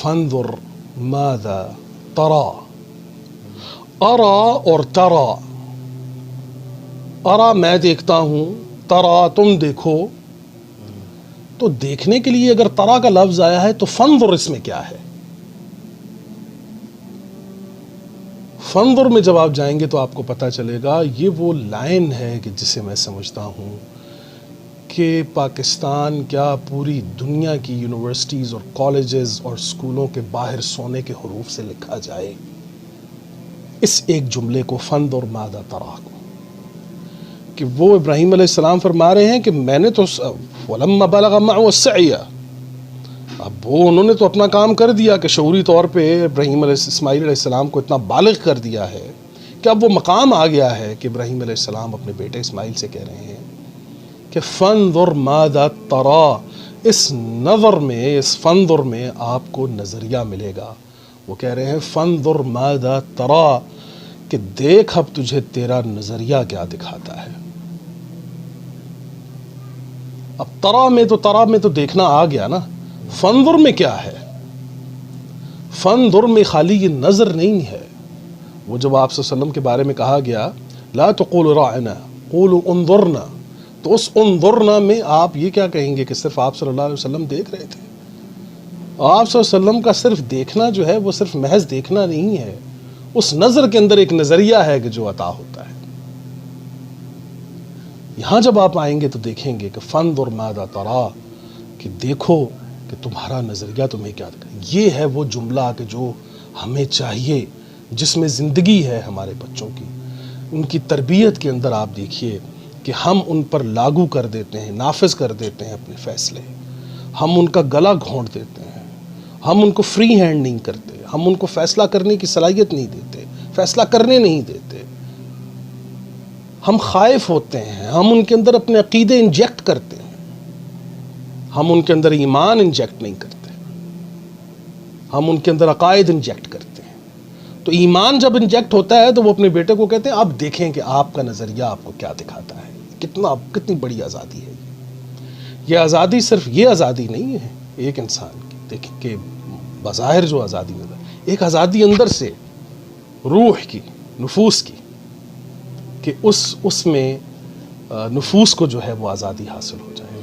فانظر ماذا ترى. ارا اور ترا، ارا میں دیکھتا ہوں، ترا تم دیکھو. تو دیکھنے کے لیے اگر ترا کا لفظ آیا ہے تو فانظر اس میں کیا ہے؟ فانظر میں جب آپ جائیں گے تو آپ کو پتہ چلے گا یہ وہ لائن ہے کہ جسے میں سمجھتا ہوں کہ پاکستان کیا پوری دنیا کی یونیورسٹیز اور کالجز اور اسکولوں کے باہر سونے کے حروف سے لکھا جائے اس ایک جملے کو، فانظر ماذا ترى کو، کہ وہ ابراہیم علیہ السلام فرما رہے ہیں کہ میں نے تو وَلَمَّا بَلَغَ مَعَهُ السَّعْيَ، اب وہ انہوں نے تو اپنا کام کر دیا کہ شعوری طور پہ اسماعیل علیہ السلام کو اتنا بالغ کر دیا ہے کہ اب وہ مقام آ گیا ہے کہ ابراہیم علیہ السلام اپنے بیٹے اسماعیل سے کہہ رہے ہیں کہ فانظر ماذا ترى، اس نظر میں، اس فانظر میں آپ کو نظریہ ملے گا. وہ کہہ رہے ہیں فانظر ماذا ترى، کہ دیکھ اب تجھے تیرا نظریہ کیا دکھاتا ہے. اب ترا میں تو دیکھنا آ گیا نا، فانظر میں کیا ہے؟ فانظر میں خالی یہ نظر نہیں ہے. وہ جب آپ صلی اللہ علیہ وسلم کے بارے میں کہا گیا لا تقولوا راعنا قولوا انظرنا، تو اس انظرنا میں آپ یہ کیا کہیں گے کہ صرف آپ صلی اللہ علیہ وسلم دیکھ رہے تھے؟ آپ صلی اللہ علیہ وسلم کا صرف دیکھنا جو ہے وہ صرف محض دیکھنا نہیں ہے، اس نظر کے اندر ایک نظریہ ہے کہ جو عطا ہوتا ہے. یہاں جب آپ آئیں گے تو دیکھیں گے کہ فانظر ماذا ترى، کہ دیکھو کہ تمہارا نظریہ تمہیں کیا دکھائے. یہ ہے وہ جملہ کہ جو ہمیں چاہیے، جس میں زندگی ہے ہمارے بچوں کی. ان کی تربیت کے اندر آپ دیکھیے کہ ہم ان پر لاگو کر دیتے ہیں، نافذ کر دیتے ہیں اپنے فیصلے، ہم ان کا گلا گھونٹ دیتے ہیں، ہم ان کو فری ہینڈ نہیں کرتے، ہم ان کو فیصلہ کرنے کی صلاحیت نہیں دیتے، فیصلہ کرنے نہیں دیتے. ہم خائف ہوتے ہیں، ہم ان کے اندر اپنے عقیدے انجیکٹ کرتے ہیں، ہم ان کے اندر ایمان انجیکٹ نہیں کرتے، ہم ان کے اندر عقائد انجیکٹ کرتے ہیں. تو ایمان جب انجیکٹ ہوتا ہے تو وہ اپنے بیٹے کو کہتے ہیں اب دیکھیں کہ آپ کا نظریہ آپ کو کیا دکھاتا ہے. کتنی بڑی آزادی ہے یہ آزادی. صرف یہ آزادی نہیں ہے ایک انسان کی، دیکھیں کہ بظاہر جو آزادی نظر، ایک آزادی اندر سے روح کی، نفوس کی، کہ اس میں نفوس کو جو ہے وہ آزادی حاصل ہو جائے.